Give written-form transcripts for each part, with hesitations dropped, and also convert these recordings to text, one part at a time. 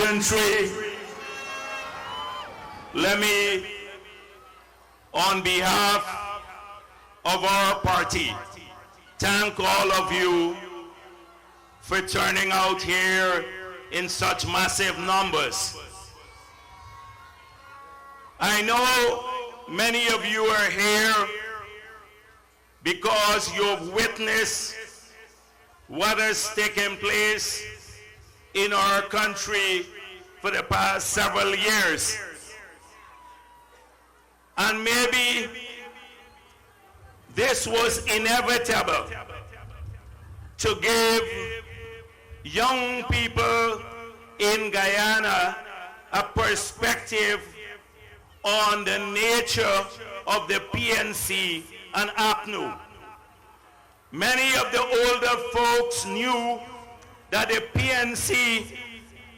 pageantry, let me, on behalf of our party, thank all of you for turning out here in such massive numbers. I know many of you are here because you've witnessed what has taken place in our country for the past several years. And maybe this was inevitable to give young people in Guyana a perspective on the nature of the PNC and APNU. Many of the older folks knew that the PNC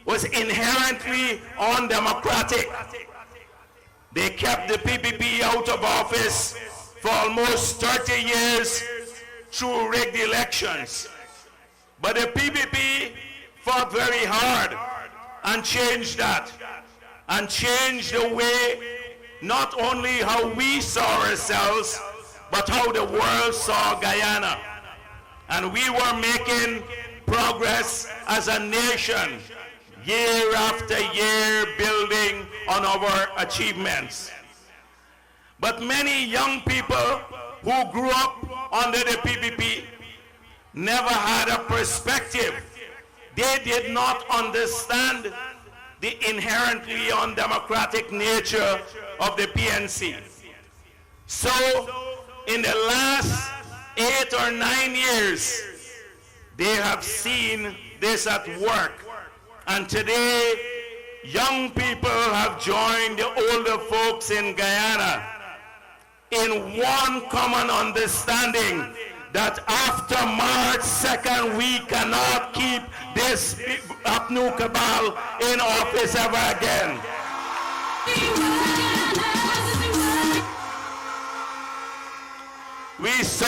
was inherently undemocratic. They kept the PPP out of office for almost 30 years through rigged elections. But the PPP fought very hard and changed that, and changed the way not only how we saw ourselves, but how the world saw Guyana. And we were making progress as a nation, year after year, building on our achievements. But many young people who grew up under the PPP never had a perspective. They did not understand the inherently undemocratic nature of the PNC. So, in the last 8 or 9 years, they have seen this at work. And today, young people have joined the older folks in Guyana in one common understanding that after March 2nd, we cannot keep this APNU cabal in office ever again. We saw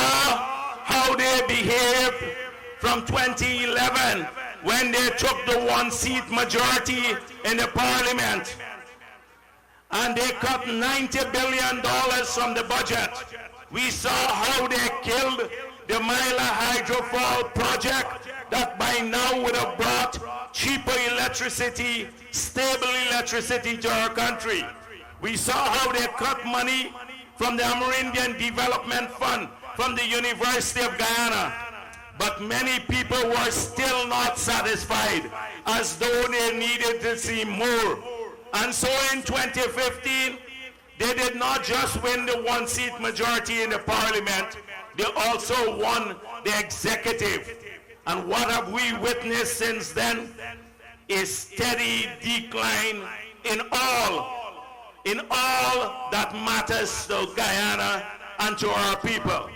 how they behaved from 2011 when they took the one-seat majority in the parliament. And they cut $90 billion from the budget. We saw how they killed the Myla Hydrofall project that by now would have brought cheaper electricity, stable electricity to our country. We saw how they cut money from the Amerindian Development Fund, from the University of Guyana. But many people were still not satisfied, as though they needed to see more. And so in 2015, they did not just win the one-seat majority in the parliament, they also won the executive. And what have we witnessed since then? A steady decline in all that matters to Guyana and to our people.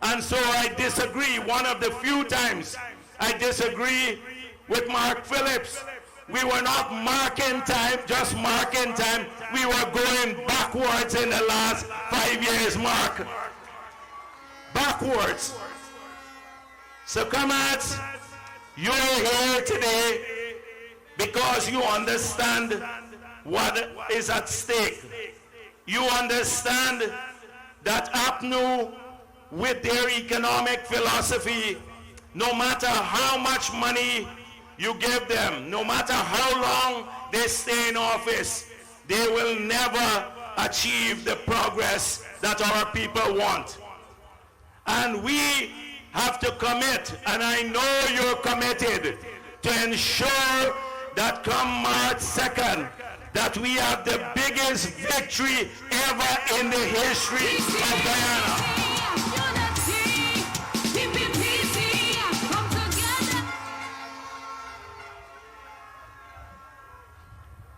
And so I disagree. One of the few times I disagree with Mark Phillips. We were not marking time, just marking time. We were going backwards in the last 5 years, Mark. Backwards. So comrades, you're here today because you understand what is at stake. You understand that APNU, with their economic philosophy, no matter how much money you give them, no matter how long they stay in office, they will never achieve the progress that our people want. And we have to commit, and I know you're committed, to ensure that come March 2nd, that we have the biggest victory ever in the history of Guyana.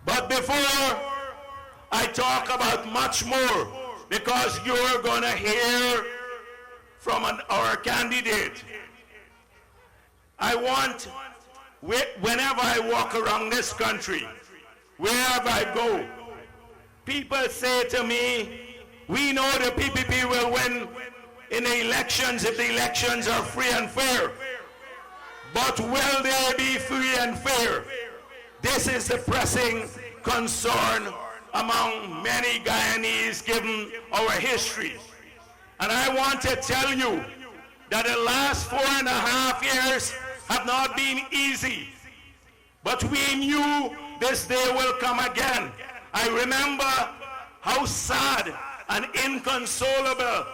But before I talk about much more, because you're going to hear from our candidate, I want, whenever I walk around this country, wherever I go, people say to me, we know the PPP will win in the elections if the elections are free and fair. But will they be free and fair? This is the pressing concern among many Guyanese given our history. And I want to tell you that the last 4.5 years have not been easy. But we knew this day will come again. I remember how sad and inconsolable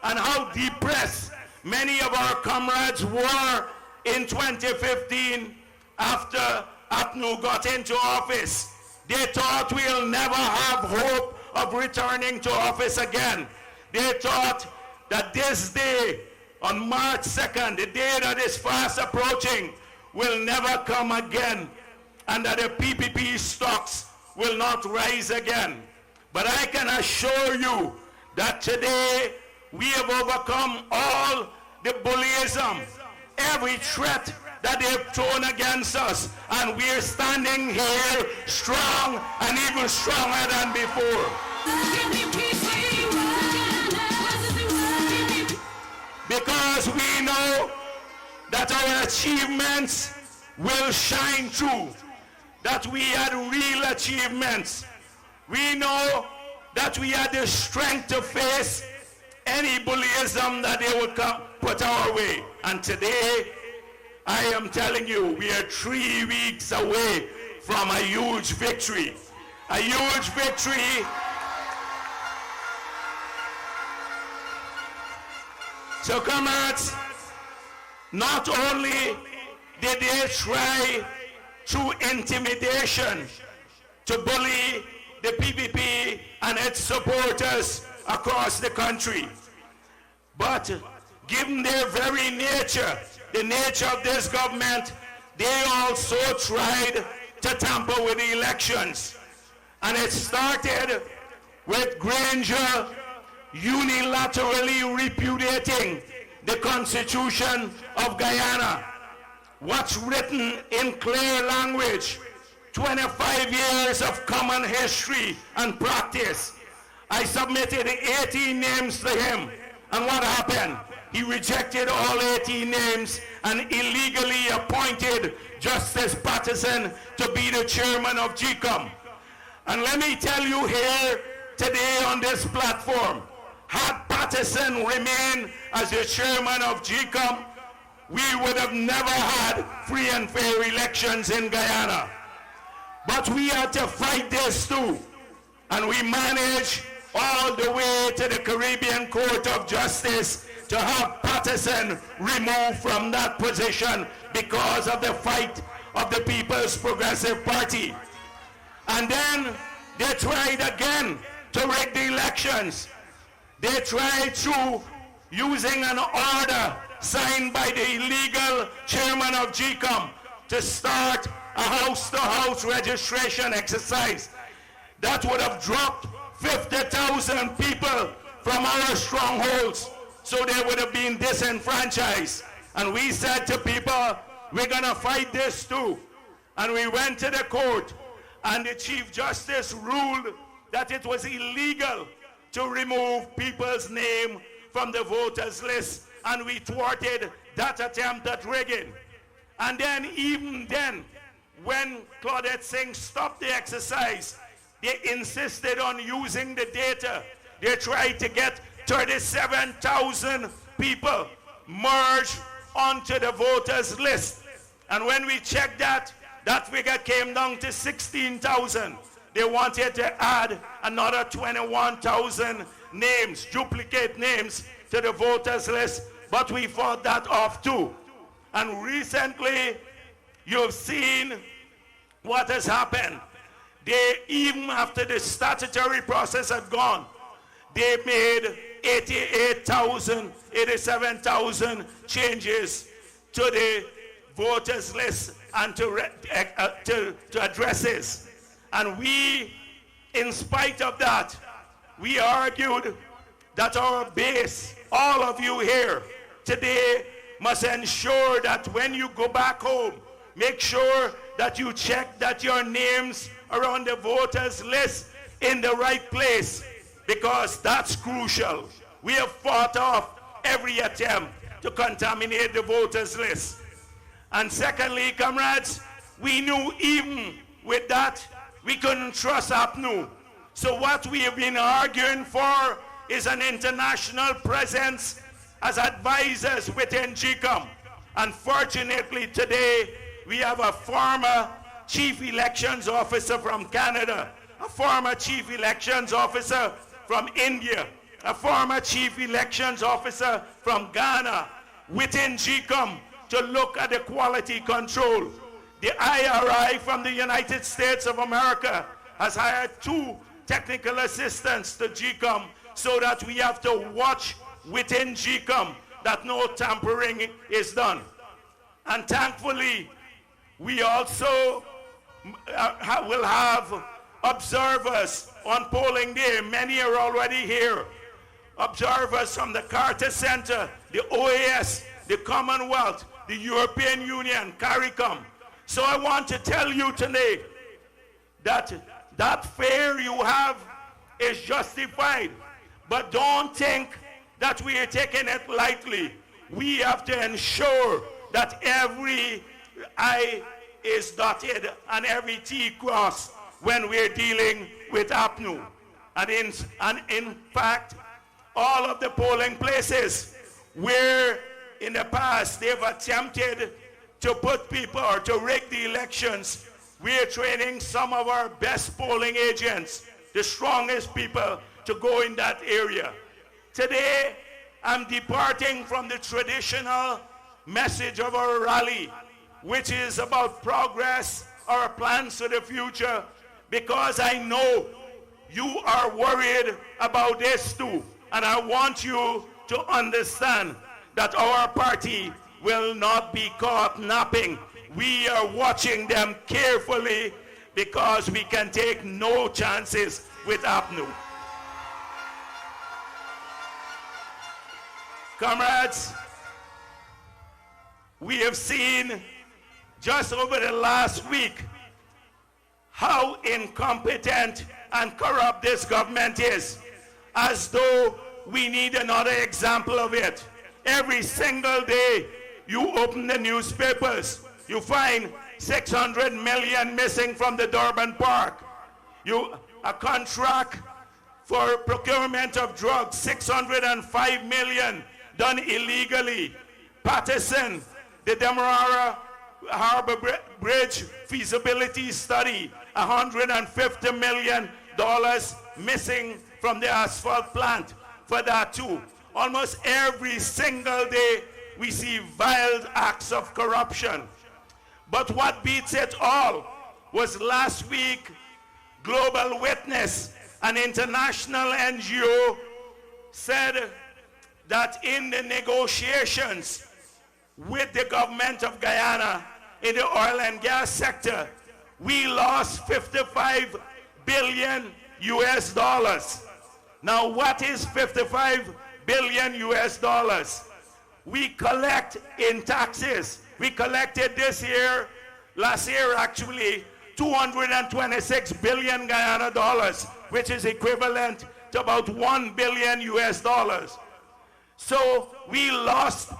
and how depressed many of our comrades were in 2015 after APNU got into office. They thought we'll never have hope of returning to office again. They thought that this day, on March 2nd, the day that is fast approaching, will never come again, and that the PPP stocks will not rise again. But I can assure you that today we have overcome all the bullyism, every threat that they've thrown against us, and we're standing here strong and even stronger than before. Because we know that our achievements will shine through, that we had real achievements. We know that we had the strength to face any bullyism that they would put our way. And today, I am telling you, we are 3 weeks away from a huge victory. A huge victory. So comrades, not only did they try through intimidation to bully the PPP and its supporters across the country, but given their very nature, the nature of this government, they also tried to tamper with the elections. And it started with Granger unilaterally repudiating the Constitution of Guyana. What's written in clear language, 25 years of common history and practice. I submitted 18 names to him, and what happened? He rejected all 18 names and illegally appointed Justice Patterson to be the chairman of GCOM. And let me tell you here today on this platform, had Patterson remained as the chairman of GCOM, we would have never had free and fair elections in Guyana. But we had to fight this too, and we managed all the way to the Caribbean Court of Justice to have Patterson removed from that position because of the fight of the People's Progressive Party. And then they tried again to rig the elections. They tried through using an order signed by the illegal chairman of GCOM to start a house-to-house registration exercise that would have dropped 50,000 people from our strongholds, so they would have been disenfranchised. And we said to people, we're going to fight this too. And we went to the court, and the Chief Justice ruled that it was illegal to remove people's name from the voters list, and we thwarted that attempt at rigging. And then, even then, when Claudette Singh stopped the exercise, they insisted on using the data. They tried to get 37,000 people merged onto the voters list. And when we checked that, that figure came down to 16,000. They wanted to add another 21,000 names, duplicate names, to the voters list, but we fought that off too. And recently, you've seen what has happened. They, even after the statutory process had gone, they made 88,000, 87,000 changes to the voters list and to addresses. And we, in spite of that, we argued that our base, all of you here today, must ensure that when you go back home, make sure that you check that your names are on the voters list in the right place, because that's crucial. We have fought off every attempt to contaminate the voters list. And secondly, comrades, we knew even with that, we couldn't trust APNU. So what we have been arguing for is an international presence as advisors within GCOM. Unfortunately, today, we have a former chief elections officer from Canada, a former chief elections officer from India, a former chief elections officer from Ghana within GCOM to look at the quality control. The IRI from the United States of America has hired 2 technical assistants to GCOM so that we have to watch within GCOM that no tampering is done. And thankfully, we also will have observers on polling day. Many are already here. Observers from the Carter Center, the OAS, the Commonwealth, the European Union, CARICOM. So I want to tell you today that that fear you have is justified. But don't think that we are taking it lightly. We have to ensure that every I is dotted and every T crossed when we're dealing with APNU. And in fact, all of the polling places where in the past they've attempted to put people or to rig the elections, we're training some of our best polling agents, the strongest people, to go in that area. Today, I'm departing from the traditional message of our rally, which is about progress, our plans for the future, because I know you are worried about this too. And I want you to understand that our party will not be caught napping. We are watching them carefully because we can take no chances with APNU. Comrades, we have seen just over the last week how incompetent and corrupt this government is, as though we need another example of it. Every single day you open the newspapers, you find 600 million missing from the Durban Park. A contract for procurement of drugs, 605 million done illegally. Patterson, the Demerara Harbor Bridge feasibility study, $150 million missing from the asphalt plant for that too. Almost every single day we see vile acts of corruption. But what beats it all was last week, Global Witness, an international NGO, said that in the negotiations with the government of Guyana in the oil and gas sector, we lost 55 billion US dollars. Now what is 55 billion US dollars? We collect in taxes. We collected this year, last year actually, 226 billion Guyana dollars, which is equivalent to about 1 billion US dollars. So we lost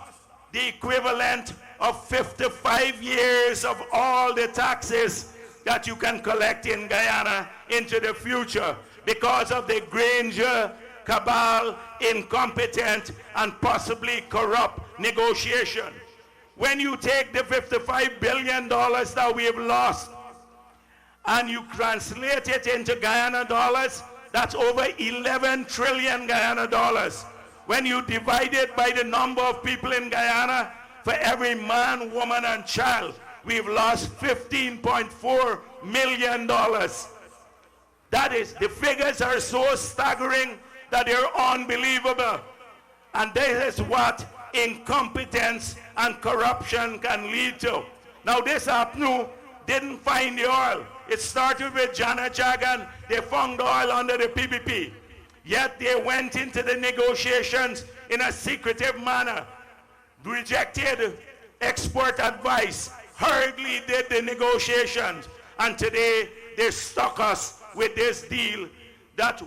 the equivalent of 55 years of all the taxes that you can collect in Guyana into the future because of the Granger cabal, incompetent, and possibly corrupt negotiation. When you take the $55 billion that we have lost and you translate it into Guyana dollars, that's over 11 trillion Guyana dollars. When you divide it by the number of people in Guyana, for every man, woman, and child, we've lost $15.4 million. That is, the figures are so staggering that they're unbelievable. And this is what incompetence and corruption can lead to. Now this APNU didn't find the oil. It started with Janet Jagan. They found the oil under the PPP. Yet they went into the negotiations in a secretive manner, rejected export advice, hurriedly did the negotiations, and today they stuck us with this deal that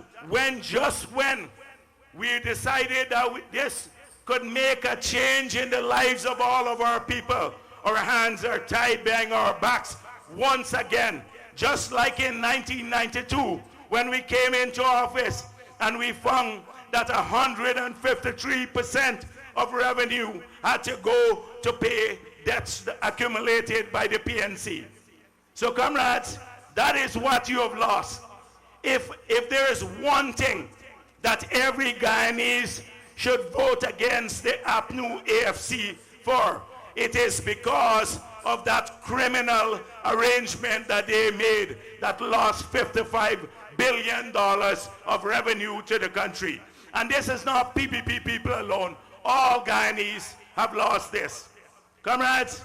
just when we decided that this could make a change in the lives of all of our people, our hands are tied behind our backs once again, just like in 1992 when we came into office and we found that 153% of revenue had to go to pay debts accumulated by the PNC. So comrades, that is what you have lost. If there is one thing that every Guyanese should vote against the APNU AFC for, it is because of that criminal arrangement that they made that lost $55 billion of revenue to the country. And this is not PPP people alone. All Guyanese have lost this. Comrades,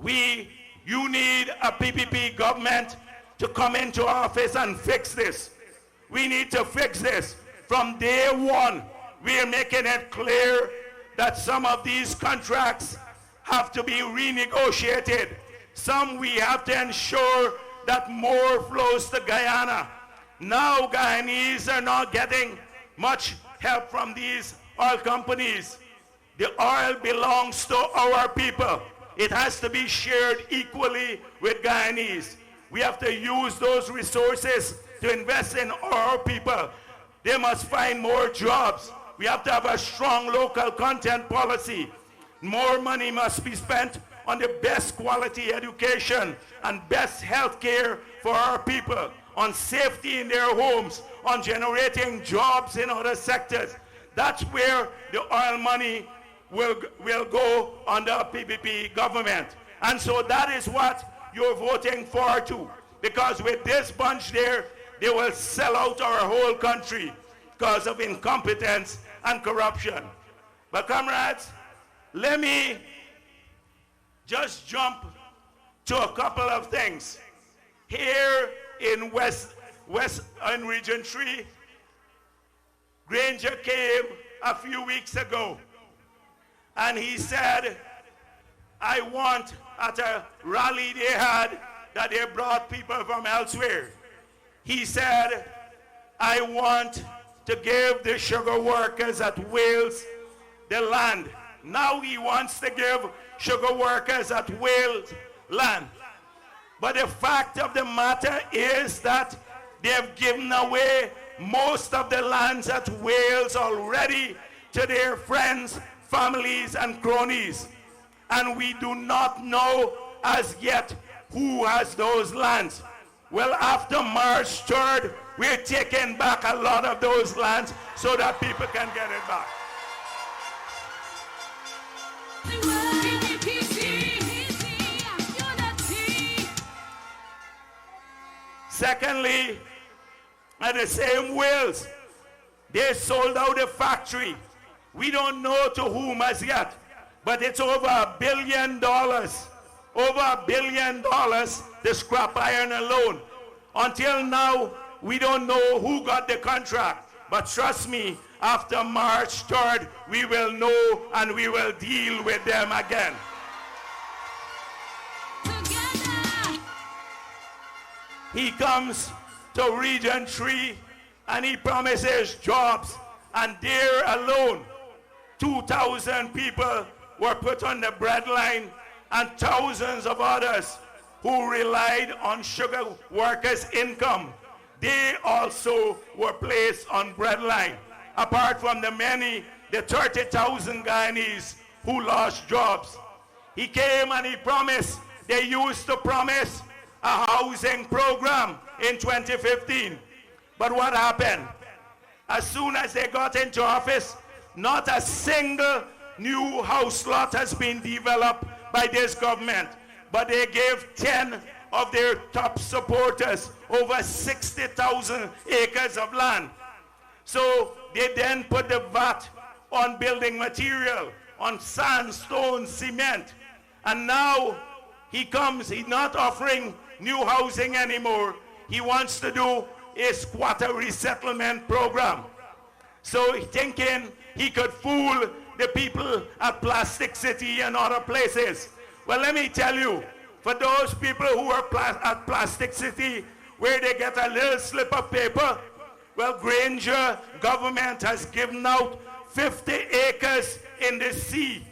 you need a PPP government to come into office and fix this. We need to fix this. From day one, we are making it clear that some of these contracts have to be renegotiated. Some we have to ensure that more flows to Guyana. Now Guyanese are not getting much help from these oil companies. The oil belongs to our people. It has to be shared equally with Guyanese. We have to use those resources to invest in our people. They must find more jobs. We have to have a strong local content policy. More money must be spent on the best quality education and best health care for our people, on safety in their homes, on generating jobs in other sectors. That's where the oil money will go under a PPP government. And so that is what you're voting for too. Because with this bunch there, they will sell out our whole country because of incompetence and corruption. But comrades, let me just jump to a couple of things. Here in West in Region 3, Granger came a few weeks ago and he said, I want, at a rally they had that they brought people from elsewhere, he said, I want to give the sugar workers at Wales the land. Now he wants to give sugar workers at Wales land. But the fact of the matter is that they have given away most of the lands at Wales already to their friends, families, and cronies. And we do not know as yet who has those lands. Well, after March 3rd, we're taking back a lot of those lands so that people can get it back. Secondly, at the same Wales, they sold out the factory. We don't know to whom as yet, but it's over $1 billion. Over $1 billion, the scrap iron alone. Until now, we don't know who got the contract. But trust me, after March 3rd, we will know and we will deal with them again. Together. He comes to Region 3 and he promises jobs. And there alone, 2,000 people were put on the breadline and thousands of others who relied on sugar workers' income, they also were placed on breadline. Apart from the 30,000 Guyanese who lost jobs. He came and he promised, they used to promise a housing program in 2015. But what happened? As soon as they got into office, not a single new house lot has been developed by this government, but they gave 10 of their top supporters over 60,000 acres of land. So they then put the VAT on building material, on sandstone, cement, and now he comes, he's not offering new housing anymore. He wants to do a squatter resettlement program. So he's thinking he could fool the people at Plastic City and other places. Well, let me tell you, for those people who are at Plastic City, where they get a little slip of paper, well, Granger government has given out 50 acres in the sea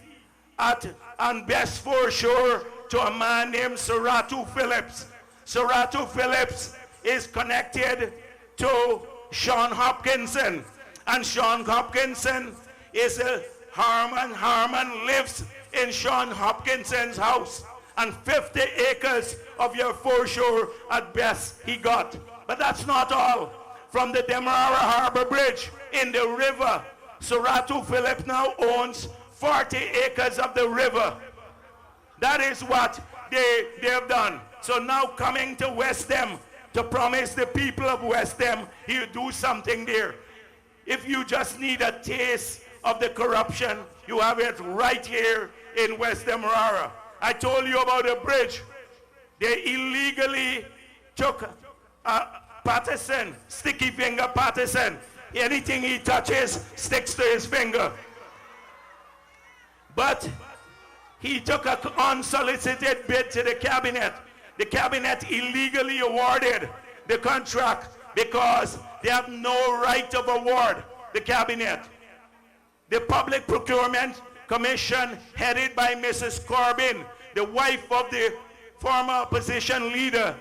on Best Foreshore to a man named Saratu Phillips. Serrato Phillips is connected to Sean Hopkinson. And Sean Hopkinson is a Harmon. Harmon lives in Sean Hopkinson's house. And 50 acres of your foreshore at best he got. But that's not all. From the Demerara Harbor Bridge in the river, Serrato Phillips now owns 40 acres of the river. That is what they have done. So now coming to West End to promise the people of West End he'll do something there. If you just need a taste of the corruption, you have it right here in West Demerara. I told you about a bridge. They illegally took Patterson, sticky finger Patterson. Anything he touches sticks to his finger. But he took an unsolicited bid to the cabinet. The cabinet illegally awarded the contract because they have no right of award, the cabinet. The Public Procurement Commission, headed by Mrs. Corbyn, the wife of the former opposition leader,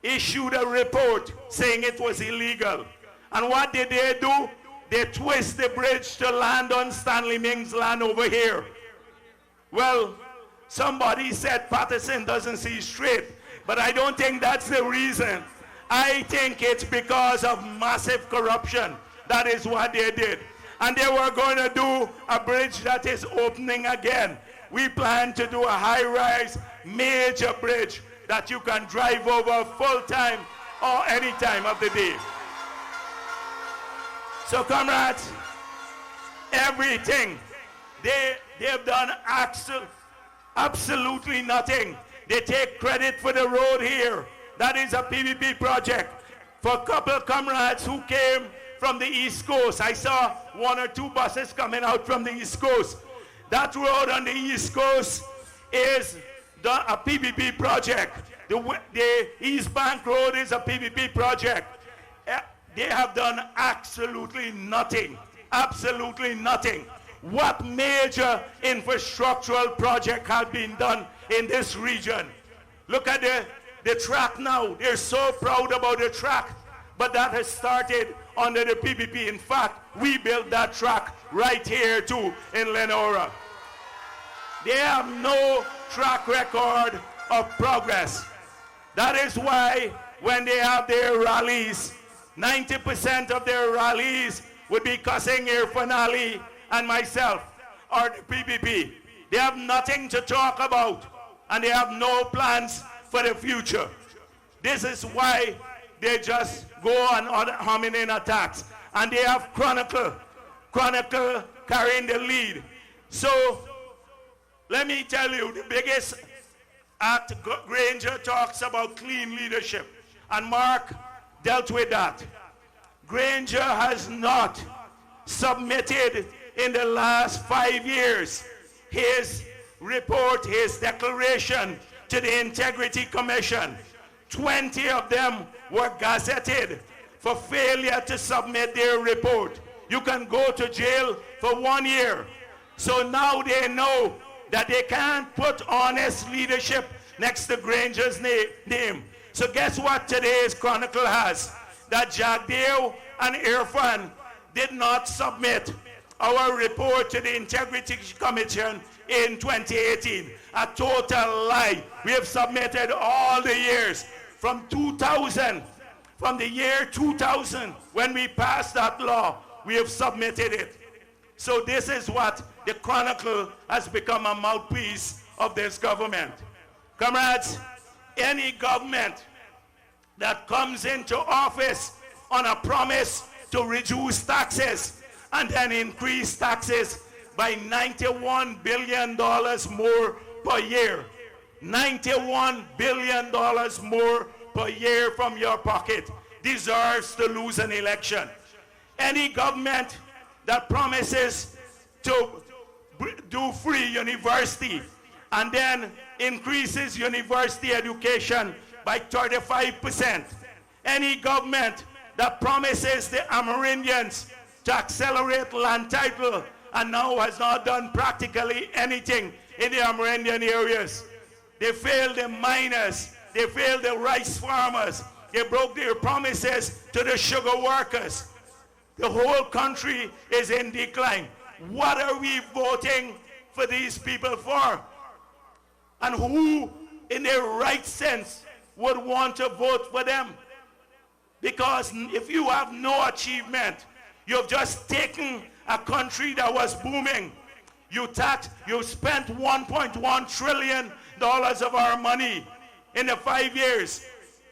issued a report saying it was illegal. And what did they do? They twist the bridge to land on Stanley Ming's land over here. Well, somebody said Patterson doesn't see straight, but I don't think that's the reason. I think it's because of massive corruption. That is what they did. And they were going to do a bridge that is opening again. We plan to do a high-rise major bridge that you can drive over full-time or any time of the day. So comrades, everything, they've done absolutely nothing. They take credit for the road here. That is a PPP project. For a couple of comrades who came from the East Coast, I saw 1 or 2 buses coming out from the East Coast. That road on the East Coast is a PPP project. The East Bank Road is a PPP project. They have done absolutely nothing. Absolutely nothing. What major infrastructural project has been done in this region? Look at the track now. They're so proud about the track, but that has started under the PPP. In fact, we built that track right here too in Lenora. They have no track record of progress. That is why when they have their rallies, 90% of their rallies would be cussing Irfan Ali and myself, or the PPP. They have nothing to talk about, and they have no plans for the future. This is why they just go on hominin attacks. And they have Chronicle carrying the lead. So, let me tell you, the biggest act, Granger talks about clean leadership. And Mark dealt with that. Granger has not submitted in the last 5 years his report, his declaration to the Integrity Commission. 20 of them were gazetted for failure to submit their report. You can go to jail for 1 year. So now they know that they can't put honest leadership next to Granger's name. So guess what today's Chronicle has? That Jagdeo and Irfan did not submit our report to the Integrity Commission in 2018. A total lie. We have submitted all the years from 2000, from the year 2000 when we passed that law, we have submitted it. So this is what the Chronicle has become, a mouthpiece of this government. Comrades, any government that comes into office on a promise to reduce taxes and then increase taxes by $91 billion more per year. $91 billion more per year from your pocket deserves to lose an election. Any government that promises to do free university and then increases university education by 35%. Any government that promises the Amerindians to accelerate land title and now has not done practically anything in the Amerindian areas. They failed the miners They failed the rice farmers. They broke their promises to the sugar workers. The whole country is in decline. What are we voting for these people for? And who in their right sense would want to vote for them? Because if you have no achievement, you've just taken a country that was booming. You spent $1.1 trillion of our money in the 5 years.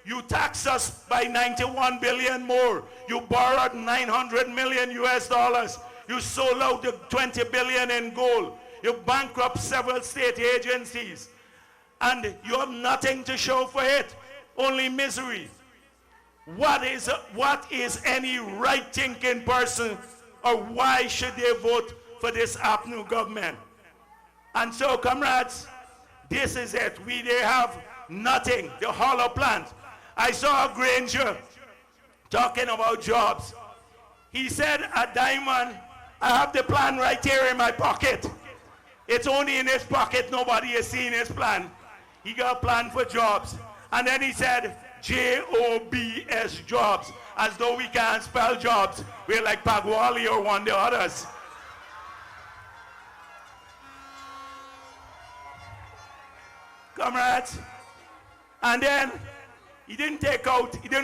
You taxed us by 91 billion more. You borrowed 900 million US dollars. You sold out the 20 billion in gold. You bankrupt several state agencies. And you have nothing to show for it, only misery. What is any right-thinking person, or why should they vote for this APNU government? And so, comrades, this is it. They have nothing, the hollow plant. I saw Granger talking about jobs. He said, at Diamond, I have the plan right here in my pocket. It's only in his pocket, nobody has seen his plan. He got a plan for jobs. And then he said, J-O-B-S, jobs, as though we can't spell jobs. We're like Pagwali or one of the others. Comrades, and then he didn't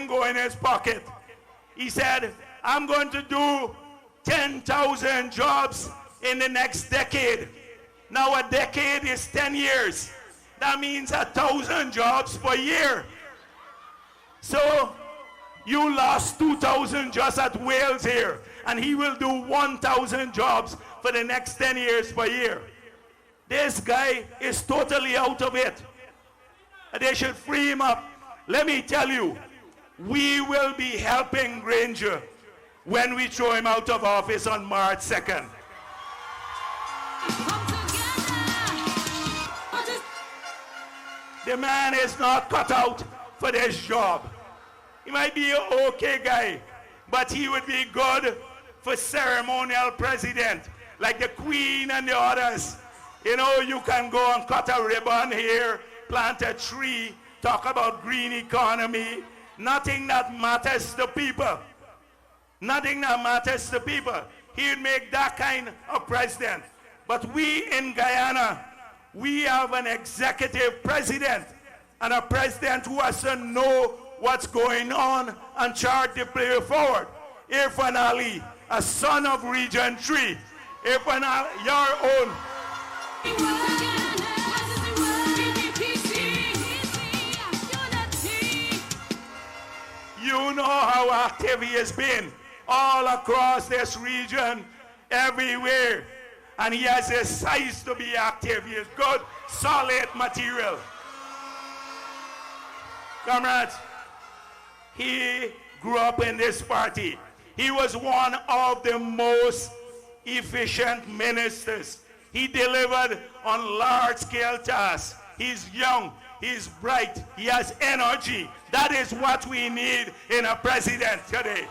go in his pocket. He said, I'm going to do 10,000 jobs in the next decade. Now a decade is 10 years. That means 1,000 jobs per year. So you lost 2,000 just at Wales here, and he will do 1,000 jobs for the next 10 years per year. This guy is totally out of it. They should free him up. Let me tell you, we will be helping Granger when we throw him out of office on March 2nd. The man is not cut out for this job. He might be an okay guy, but he would be good for ceremonial president, like the Queen and the others. You know, you can go and cut a ribbon here, plant a tree, talk about green economy. Nothing that matters to people. Nothing that matters to people. He would make that kind of president. But we in Guyana, we have an executive president, and a president who has to know what's going on and chart the way forward. Irfan Ali, a son of Region 3. Irfan Ali, your own. You know how active he has been all across this region, everywhere. And he has a size to be active. He is good, solid material. Comrades, he grew up in this party. He was one of the most efficient ministers. He delivered on large-scale tasks. He's young, he's bright, he has energy. That is what we need in a president today.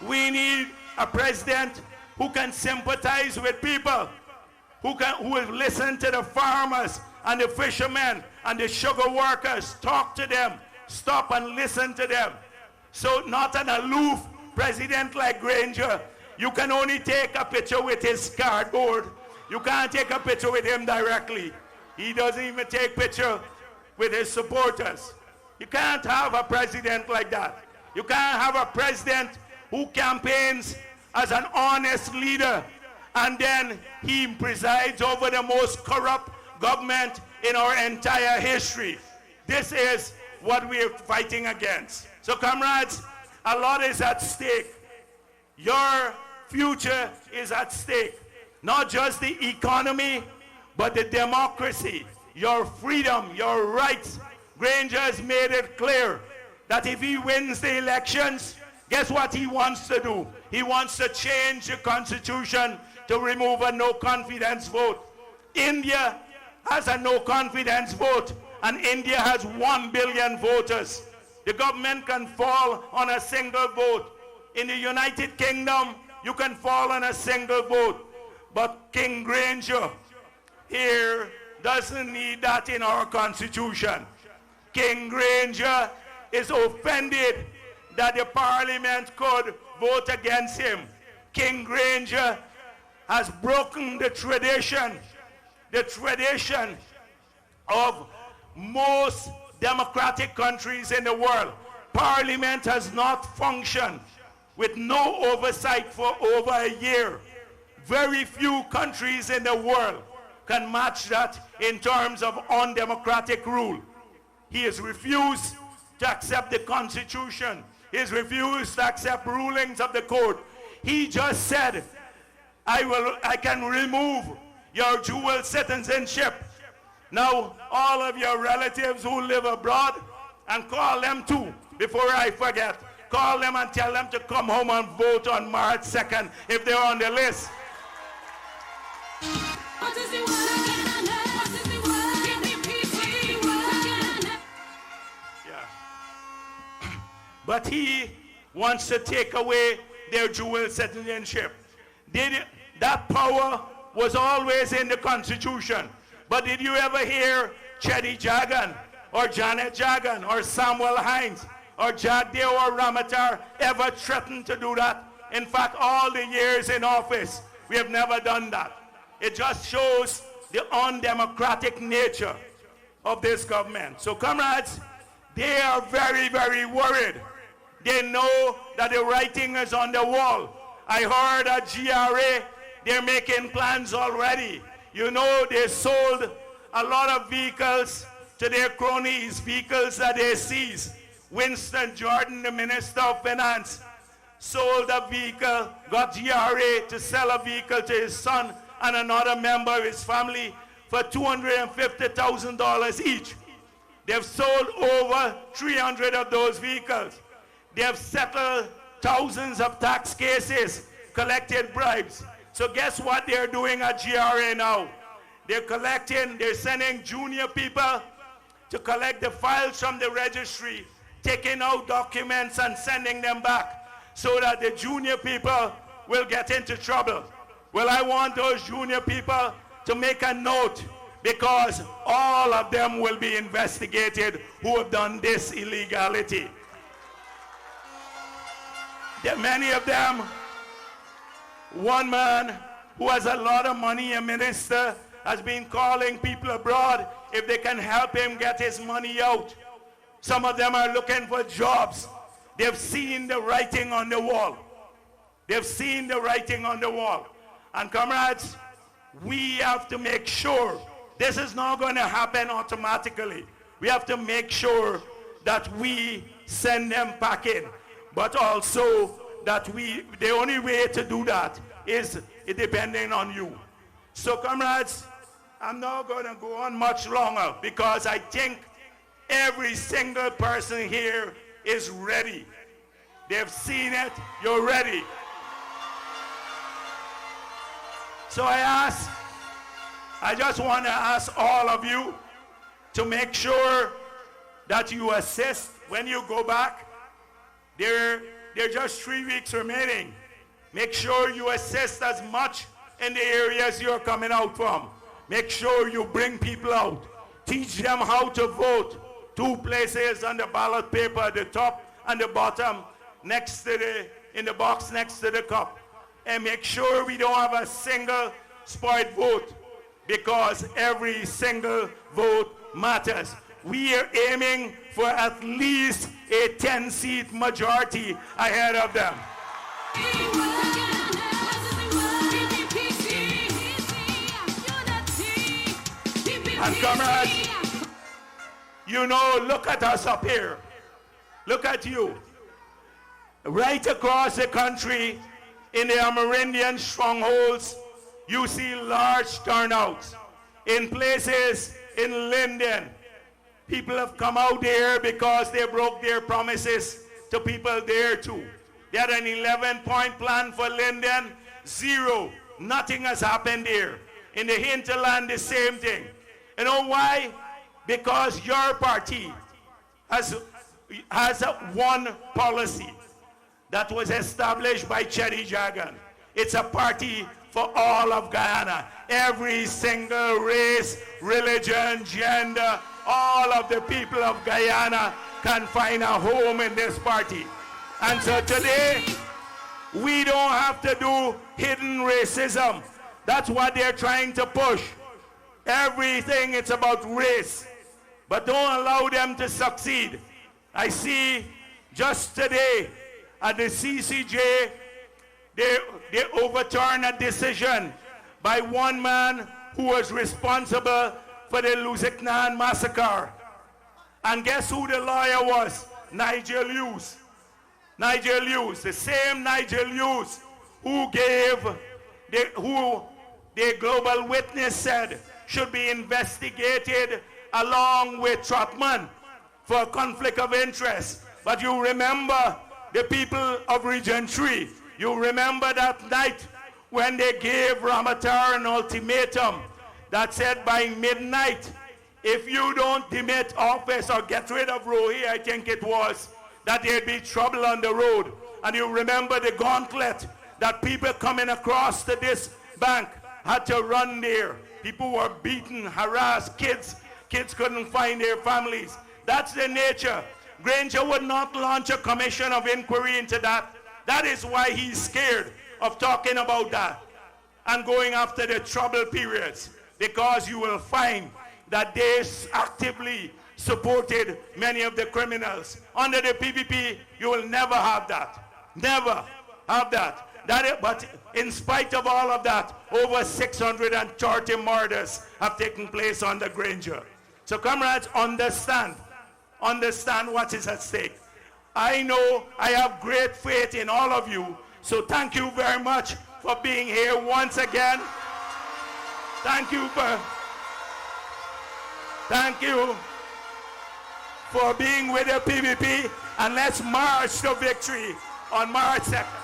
We need a president who can sympathize with people, who will listen to the farmers and the fishermen and the sugar workers, talk to them, stop and listen to them. So not an aloof president like Granger. You can only take a picture with his cardboard. You can't take a picture with him directly. He doesn't even take picture with his supporters. You can't have a president like that. You can't have a president who campaigns as an honest leader, and then he presides over the most corrupt government in our entire history. This is what we are fighting against. So comrades, a lot is at stake. Your future is at stake. Not just the economy, but the democracy, your freedom, your rights. Granger has made it clear that if he wins the elections, guess what he wants to do? He wants to change the constitution to remove a no-confidence vote. India has a no-confidence vote, and India has 1 billion voters. The government can fall on a single vote. In the United Kingdom, you can fall on a single vote. But King Granger, here doesn't need that in our constitution. King Granger is offended that the parliament could vote against him. King Granger has broken the tradition of most democratic countries in the world. Parliament has not functioned with no oversight for over a year. Very few countries in the world can match that in terms of undemocratic rule. He has refused to accept the Constitution. He has refused to accept rulings of the court. He just said, I can remove your dual citizenship. Now, all of your relatives who live abroad, and call them too, before I forget, call them and tell them to come home and vote on March 2nd if they're on the list. What is the word? What is the word? Yeah. But he wants to take away their dual citizenship. That power was always in the Constitution. But did you ever hear Chetty Jagan or Janet Jagan or Samuel Hines or Jagdeo or Ramatar ever threaten to do that? In fact, all the years in office, we have never done that. It just shows the undemocratic nature of this government. So comrades, they are very, very worried. They know that the writing is on the wall. I heard at GRA, they're making plans already. You know, they sold a lot of vehicles to their cronies, vehicles that they seized. Winston Jordan, the Minister of Finance, sold a vehicle, got GRA to sell a vehicle to his son and another member of his family for $250,000 each. They've sold over 300 of those vehicles. They have settled thousands of tax cases, collected bribes. So guess what they're doing at GRA now? They're sending junior people to collect the files from the registry, taking out documents and sending them back so that the junior people will get into trouble. Well, I want those junior people to make a note, because all of them will be investigated who have done this illegality. There are many of them. One man who has a lot of money, a minister, has been calling people abroad if they can help him get his money out. Some of them are looking for jobs. They've seen the writing on the wall. They've seen the writing on the wall. And comrades, we have to make sure this is not going to happen automatically. We have to make sure that we send them back in. But also that the only way to do that is depending on you. So comrades, I'm not going to go on much longer, because I think every single person here is ready. They've seen it, you're ready. So I just want to ask all of you to make sure that you assist when you go back. There are just 3 weeks remaining. Make sure you assist as much in the areas you're coming out from. Make sure you bring people out. Teach them how to vote. 2 places on the ballot paper, at the top and the bottom, in the box next to the cup. And make sure we don't have a single spoiled vote, because every single vote matters. We are aiming for at least a 10-seat majority ahead of them. And comrades, you know, look at us up here. Look at you. Right across the country, in the Amerindian strongholds, you see large turnouts. In places in Linden, people have come out there because they broke their promises to people there too. They had an 11-point plan for Linden, 0. Nothing has happened there. In the hinterland, the same thing. You know why? Because your party has one policy that was established by Chetty Jagan. It's a party for all of Guyana. Every single race, religion, gender, all of the people of Guyana can find a home in this party. And so today, we don't have to do hidden racism. That's what they're trying to push. Everything, it's about race. But don't allow them to succeed. I see just today at the CCJ, they overturned a decision by one man who was responsible for the Lusignan massacre. And guess who the lawyer was? Nigel Hughes. Nigel Hughes, the same Nigel Hughes who the Global Witness said should be investigated along with Trotman for conflict of interest. But you remember the people of Region 3. You remember that night when they gave Ramatar an ultimatum that said by midnight, if you don't demit office or get rid of Rohi, I think it was, that there'd be trouble on the road. And you remember the gauntlet that people coming across to this bank had to run there. People were beaten, harassed, kids couldn't find their families. That's the nature. Granger would not launch a commission of inquiry into that. That is why he's scared of talking about that and going after the trouble periods, because you will find that they actively supported many of the criminals. Under the PPP, you will never have that. Never have that. But in spite of all of that, over 630 murders have taken place under Granger. So comrades, understand what is at stake. I know I have great faith in all of you, so thank you very much for being here once again. Thank you for being with the PPP, and let's march to victory on March 2nd.